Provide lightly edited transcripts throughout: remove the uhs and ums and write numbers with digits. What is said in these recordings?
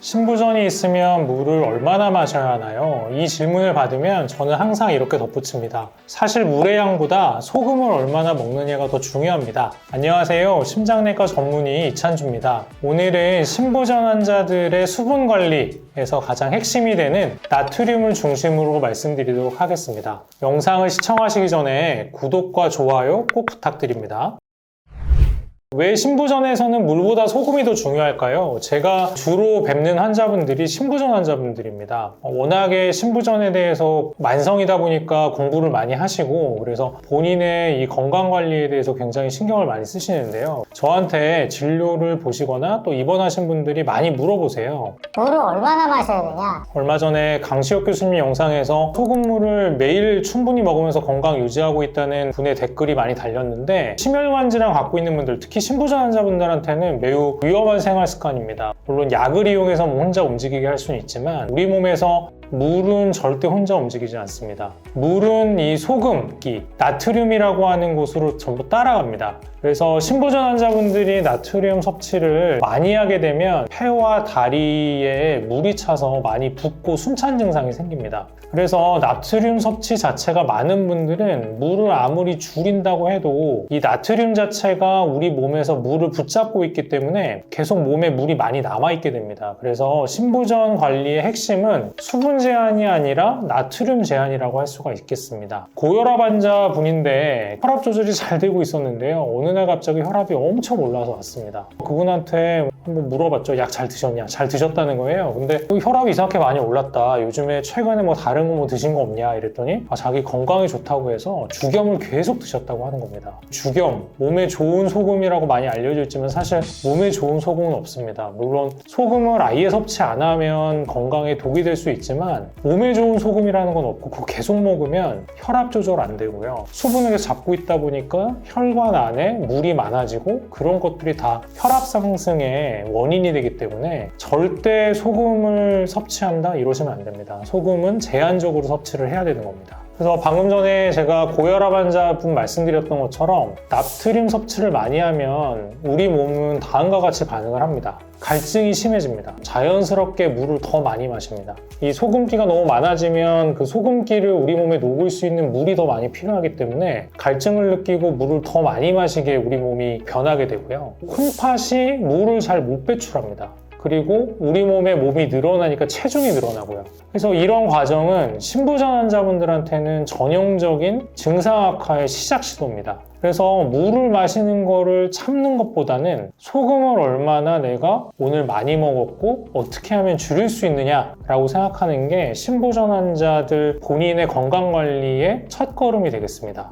신부전이 있으면 물을 얼마나 마셔야 하나요? 이 질문을 받으면 저는 항상 이렇게 덧붙입니다. 사실 물의 양보다 소금을 얼마나 먹느냐가 더 중요합니다. 안녕하세요. 심장내과 전문의 이찬주입니다. 오늘은 신부전 환자들의 수분 관리에서 가장 핵심이 되는 나트륨을 중심으로 말씀드리도록 하겠습니다. 영상을 시청하시기 전에 구독과 좋아요 꼭 부탁드립니다. 왜 신부전에서는 물보다 소금이 더 중요할까요? 제가 주로 뵙는 환자분들이 신부전 환자분들입니다. 워낙에 신부전에 대해서 만성이다 보니까 공부를 많이 하시고 그래서 본인의 이 건강관리에 대해서 굉장히 신경을 많이 쓰시는데요. 저한테 진료를 보시거나 또 입원하신 분들이 많이 물어보세요. 물을 얼마나 마셔야 되냐? 얼마 전에 강시혁 교수님 영상에서 소금물을 매일 충분히 먹으면서 건강 유지하고 있다는 분의 댓글이 많이 달렸는데 심혈관 질환 갖고 있는 분들, 특히 신부전 환자분들한테는 매우 위험한 생활 습관입니다. 물론 약을 이용해서 혼자 움직이게 할 수는 있지만 우리 몸에서 물은 절대 혼자 움직이지 않습니다. 물은 이 소금기, 나트륨이라고 하는 곳으로 전부 따라갑니다. 그래서 신부전 환자분들이 나트륨 섭취를 많이 하게 되면 폐와 다리에 물이 차서 많이 붓고 숨찬 증상이 생깁니다. 그래서 나트륨 섭취 자체가 많은 분들은 물을 아무리 줄인다고 해도 이 나트륨 자체가 우리 몸에서 물을 붙잡고 있기 때문에 계속 몸에 물이 많이 남아있게 됩니다. 그래서 신부전 관리의 핵심은 수분 제한이 아니라 나트륨 제한이라고 할 수가 있겠습니다. 고혈압 환자분인데 혈압 조절이 잘 되고 있었는데요. 어느 날 갑자기 혈압이 엄청 올라서 왔습니다. 그분한테 한번 물어봤죠. 약 잘 드셨냐? 잘 드셨다는 거예요. 근데 혈압이 이상하게 많이 올랐다. 요즘에 최근에 뭐 다른 거 뭐 드신 거 없냐? 이랬더니 자기 건강에 좋다고 해서 죽염을 계속 드셨다고 하는 겁니다. 죽염, 몸에 좋은 소금이라고 많이 알려져 있지만 사실 몸에 좋은 소금은 없습니다. 물론 소금을 아예 섭취 안 하면 건강에 독이 될 수 있지만 몸에 좋은 소금이라는 건 없고 그거 계속 먹으면 혈압 조절 안 되고요. 수분을 계속 잡고 있다 보니까 혈관 안에 물이 많아지고 그런 것들이 다 혈압 상승의 원인이 되기 때문에 절대 소금을 섭취한다 이러시면 안 됩니다. 소금은 제한적으로 섭취를 해야 되는 겁니다. 그래서 방금 전에 제가 고혈압 환자분 말씀드렸던 것처럼 나트륨 섭취를 많이 하면 우리 몸은 다음과 같이 반응을 합니다. 갈증이 심해집니다. 자연스럽게 물을 더 많이 마십니다. 이 소금기가 너무 많아지면 그 소금기를 우리 몸에 녹일 수 있는 물이 더 많이 필요하기 때문에 갈증을 느끼고 물을 더 많이 마시게 우리 몸이 변하게 되고요. 콩팥이 물을 잘 못 배출합니다. 그리고 우리 몸에 몸이 늘어나니까 체중이 늘어나고요. 그래서 이런 과정은 신부전 환자분들한테는 전형적인 증상 악화의 시작 시도입니다. 그래서 물을 마시는 거를 참는 것보다는 소금을 얼마나 내가 오늘 많이 먹었고 어떻게 하면 줄일 수 있느냐라고 생각하는 게 신부전 환자들 본인의 건강관리의 첫걸음이 되겠습니다.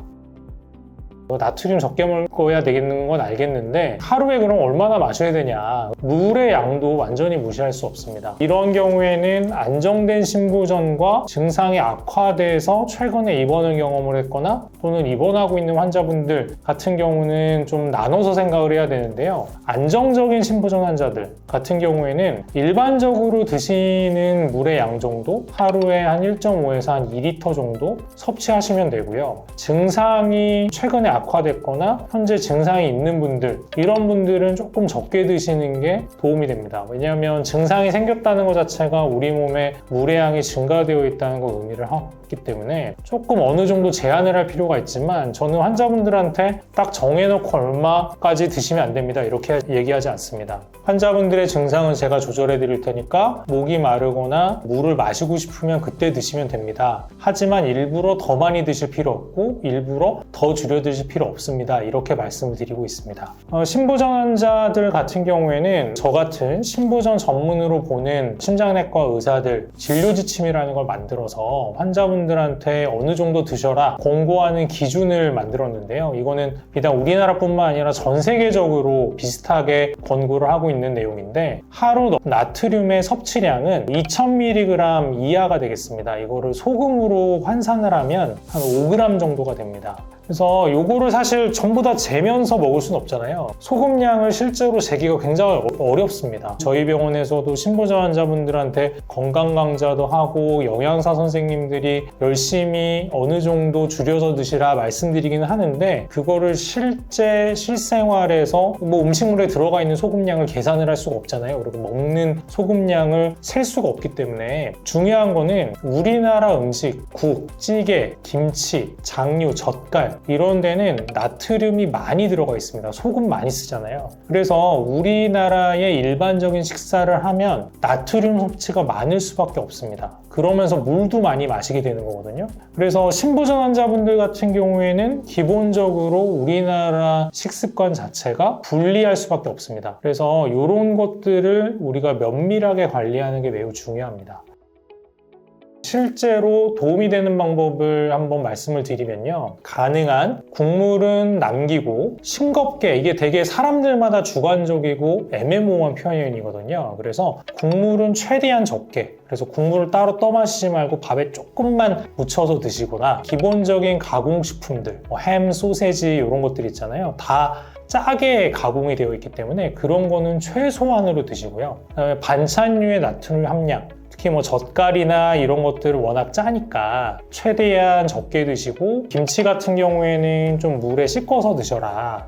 나트륨 적게 먹어야 되겠는 건 알겠는데 하루에 그럼 얼마나 마셔야 되냐? 물의 양도 완전히 무시할 수 없습니다. 이런 경우에는 안정된 신부전과 증상이 악화돼서 최근에 입원을 경험을 했거나 또는 입원하고 있는 환자분들 같은 경우는 좀 나눠서 생각을 해야 되는데요. 안정적인 신부전 환자들 같은 경우에는 일반적으로 드시는 물의 양 정도 하루에 한 1.5에서 한 2리터 정도 섭취하시면 되고요. 증상이 최근에 악화됐거나 현재 증상이 있는 분들 이런 분들은 조금 적게 드시는 게 도움이 됩니다. 왜냐하면 증상이 생겼다는 것 자체가 우리 몸에 물의 양이 증가되어 있다는 걸 의미를 하기 때문에 조금 어느 정도 제한을 할 필요가 있지만 저는 환자분들한테 딱 정해놓고 얼마까지 드시면 안 됩니다 이렇게 얘기하지 않습니다. 환자분들의 증상은 제가 조절해 드릴 테니까 목이 마르거나 물을 마시고 싶으면 그때 드시면 됩니다. 하지만 일부러 더 많이 드실 필요 없고 일부러 더 줄여 드실 필요 없습니다. 이렇게 말씀을 드리고 있습니다. 신부전 환자들 같은 경우에는 저 같은 신부전 전문으로 보는 심장내과 의사들 진료 지침이라는 걸 만들어서 환자분들한테 어느 정도 드셔라 권고하는 기준을 만들었는데요. 이거는 비단 우리나라뿐만 아니라 전 세계적으로 비슷하게 권고를 하고 있는 내용인데 하루 나트륨의 섭취량은 2000mg 이하가 되겠습니다. 이거를 소금으로 환산을 하면 한 5g 정도가 됩니다. 그래서 요거를 사실 전부 다 재면서 먹을 수는 없잖아요. 소금량을 실제로 재기가 굉장히 어렵습니다. 저희 병원에서도 신부전 환자분들한테 건강 강좌도 하고 영양사 선생님들이 열심히 어느 정도 줄여서 드시라 말씀드리기는 하는데, 그거를 실제 실생활에서 뭐 음식물에 들어가 있는 소금량을 계산을 할 수가 없잖아요. 그리고 먹는 소금량을 셀 수가 없기 때문에 중요한 거는 우리나라 음식, 국, 찌개, 김치, 장류, 젓갈 이런 데는 나트륨이 많이 들어가 있습니다. 소금 많이 쓰잖아요. 그래서 우리나라의 일반적인 식사를 하면 나트륨 섭취가 많을 수밖에 없습니다. 그러면서 물도 많이 마시게 되는 거거든요. 그래서 신부전 환자분들 같은 경우에는 기본적으로 우리나라 식습관 자체가 불리할 수밖에 없습니다. 그래서 이런 것들을 우리가 면밀하게 관리하는 게 매우 중요합니다. 실제로 도움이 되는 방법을 한번 말씀을 드리면요, 가능한 국물은 남기고 싱겁게, 이게 되게 사람들마다 주관적이고 애매모호한 표현이거든요. 그래서 국물은 최대한 적게, 그래서 국물을 따로 떠마시지 말고 밥에 조금만 묻혀서 드시거나, 기본적인 가공식품들, 햄, 소세지 이런 것들 있잖아요, 다 짜게 가공이 되어 있기 때문에 그런 거는 최소한으로 드시고요. 그다음에 반찬류의 나트륨 함량, 특히 뭐 젓갈이나 이런 것들은 워낙 짜니까 최대한 적게 드시고, 김치 같은 경우에는 좀 물에 씻어서 드셔라.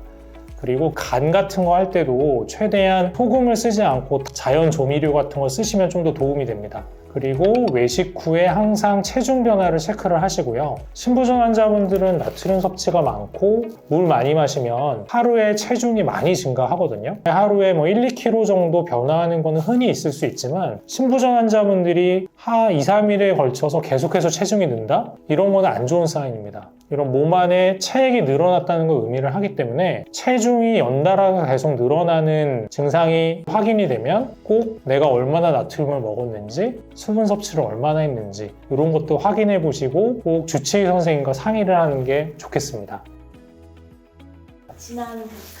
그리고 간 같은 거 할 때도 최대한 소금을 쓰지 않고 자연 조미료 같은 거 쓰시면 좀 더 도움이 됩니다. 그리고 외식 후에 항상 체중 변화를 체크를 하시고요. 신부전 환자분들은 나트륨 섭취가 많고 물 많이 마시면 하루에 체중이 많이 증가하거든요. 하루에 뭐 1, 2kg 정도 변화하는 거는 흔히 있을 수 있지만, 신부전 환자분들이 2, 3일에 걸쳐서 계속해서 체중이 는다? 이런 거는 안 좋은 사인입니다. 이런 몸 안에 체액이 늘어났다는 걸 의미를 하기 때문에, 체중이 연달아서 계속 늘어나는 증상이 확인이 되면 꼭 내가 얼마나 나트륨을 먹었는지, 수분 섭취를 얼마나 했는지 이런 것도 확인해 보시고 꼭 주치의 선생님과 상의를 하는 게 좋겠습니다. 지난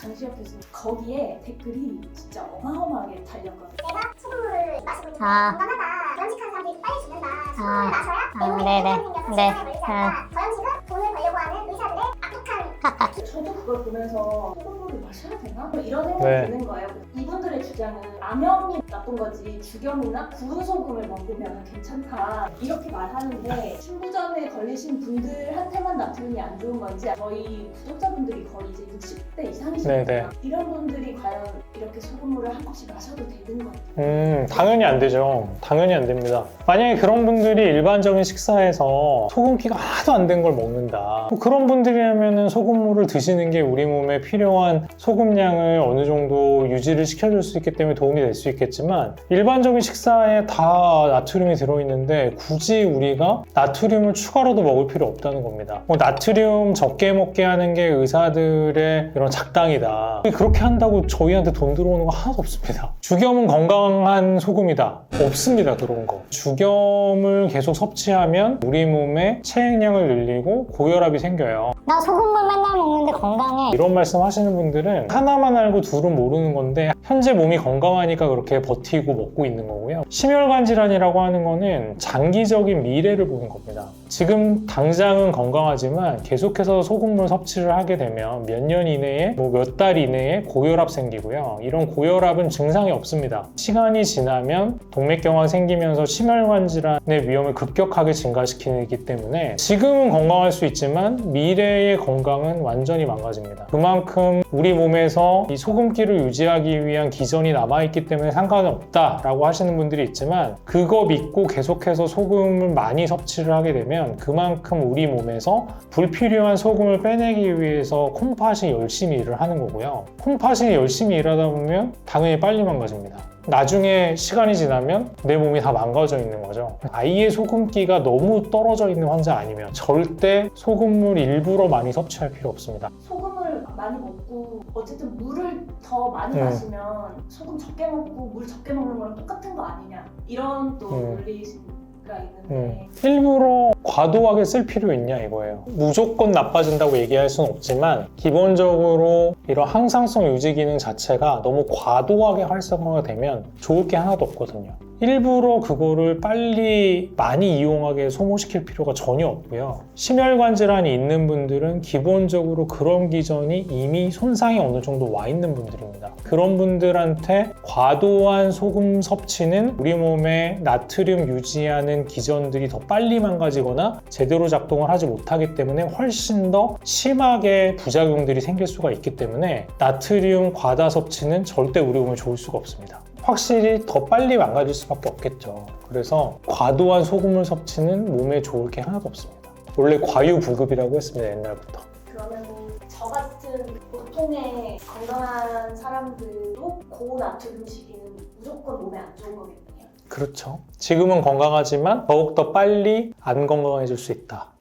강시혁 교수님 거기에 댓글이 진짜 어마어마하게 달렸거든요. 내가 소금물을 마시고 있는데 건강하다, 전직한 사람들이 빨리 죽는다, 소금물을 마셔야 내 몸에 네. 병이 생겨서 질병에 걸리지 않는다, 저염식은 돈을 벌려고 하는 의사들의 악독한 저도 그걸 보면서 소금물을 마셔야 되나? 이런 생각이 네. 드는 거예요. 이분들의 주장은 라면이 나쁜 거지 죽염이나 구운 소금을 먹으면 괜찮다 이렇게 말하는데, 신부전에 걸리신 분들한테만 나트륨이 안 좋은 건지, 저희 구독자분들이 거의 이제 60대 이상이시거든요. 네네. 이런 분들이 과연 이렇게 소금물을 한 컵씩 마셔도 되는 거예요? 당연히 안 되죠. 당연히 안 됩니다. 만약에 그런 분들이 일반적인 식사에서 소금기가 하나도 안 된 걸 먹는다, 그런 분들이라면 소금물을 드시는 게 우리 몸에 필요한 소금량을 어느 정도 유지를 시켜줄 수 있기 때문에 도움이 될 수 있겠지만, 일반적인 식사에 다 나트륨이 들어있는데 굳이 우리가 나트륨을 추가로도 먹을 필요 없다는 겁니다. 나트륨 적게 먹게 하는 게 의사들의 이런 작당이다, 그렇게 한다고 저희한테 돈 들어오는 거 하나도 없습니다. 죽염은 건강한 소금이다, 없습니다. 그런 거. 죽염을 계속 섭취하면 우리 몸의 체액량을 늘리고 고혈압이 생겨요. 나 소금물 맨날 먹는데 건강해. 이런 말씀 하시는 분들은 하나만 알고 둘은 모르는 건데, 현재 몸이 건강하니까 그렇게 버티고 먹고 있는 거고요. 심혈관 질환이라고 하는 거는 장기적인 미래를 보는 겁니다. 지금 당장은 건강하지만 계속해서 소금물 섭취를 하게 되면 몇 년 이내에, 몇 달 이내에 고혈압 생기고요. 이런 고혈압은 증상이 없습니다. 시간이 지나면 동맥경화 생기면서 심혈관 질환의 위험을 급격하게 증가시키기 때문에 지금은 건강할 수 있지만 미래의 건강은 완전히 망가집니다. 그만큼 우리 몸에서 이 소금기를 유지하기 위한 기전이 남아있기 때문에 상관은 없다라고 하시는 분들이 있지만, 그거 믿고 계속해서 소금을 많이 섭취를 하게 되면 그만큼 우리 몸에서 불필요한 소금을 빼내기 위해서 콩팥이 열심히 일을 하는 거고요. 콩팥이 열심히 일하다 보면 당연히 빨리 망가집니다. 나중에 시간이 지나면 내 몸이 다 망가져 있는 거죠. 아예 소금기가 너무 떨어져 있는 환자 아니면 절대 소금물 일부러 많이 섭취할 필요 없습니다. 소금을 많이 먹고 어쨌든 물을 더 많이 마시면 소금 적게 먹고 물 적게 먹는 거랑 똑같은 거 아니냐, 이런 또 논리가 있는데 일부러 과도하게 쓸 필요 있냐 이거예요. 무조건 나빠진다고 얘기할 수는 없지만 기본적으로 이런 항상성 유지 기능 자체가 너무 과도하게 활성화가 되면 좋을 게 하나도 없거든요. 일부러 그거를 빨리 많이 이용하게 소모시킬 필요가 전혀 없고요. 심혈관 질환이 있는 분들은 기본적으로 그런 기전이 이미 손상이 어느 정도 와 있는 분들입니다. 그런 분들한테 과도한 소금 섭취는 우리 몸에 나트륨 유지하는 기전들이 더 빨리 망가지거나 제대로 작동을 하지 못하기 때문에 훨씬 더 심하게 부작용들이 생길 수가 있기 때문에 나트륨 과다 섭취는 절대 우리 몸에 좋을 수가 없습니다. 확실히 더 빨리 망가질 수밖에 없겠죠. 그래서 과도한 소금물 섭취는 몸에 좋을 게 하나도 없습니다. 원래 과유불급이라고 했습니다, 옛날부터. 그러면 저 같은 보통의 건강한 사람들도 고나트륨 식이는 무조건 몸에 안 좋은 거겠네요. 그렇죠. 지금은 건강하지만 더욱더 빨리 안 건강해질 수 있다.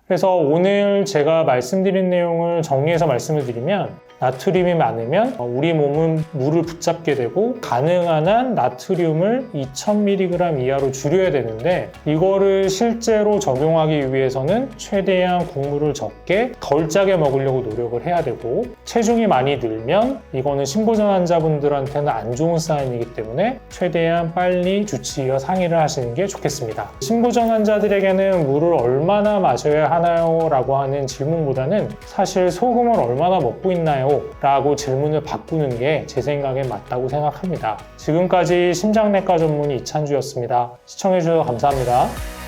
그래서 오늘 제가 말씀드린 내용을 정리해서 말씀을 드리면 나트륨이 많으면 우리 몸은 물을 붙잡게 되고 가능한 한 나트륨을 2000mg 이하로 줄여야 되는데 이거를 실제로 적용하기 위해서는 최대한 국물을 적게 덜 짜게 먹으려고 노력을 해야 되고 체중이 많이 늘면 이거는 심부전 환자분들한테는 안 좋은 사인이기 때문에 최대한 빨리 주치의와 상의를 하시는 게 좋겠습니다. 심부전 환자들에게는 물을 얼마나 마셔야 하나요? 라고 하는 질문보다는 사실 소금을 얼마나 먹고 있나요? 라고 질문을 바꾸는 게 제 생각엔 맞다고 생각합니다. 지금까지 심장내과 전문의 이찬주였습니다. 시청해주셔서 감사합니다.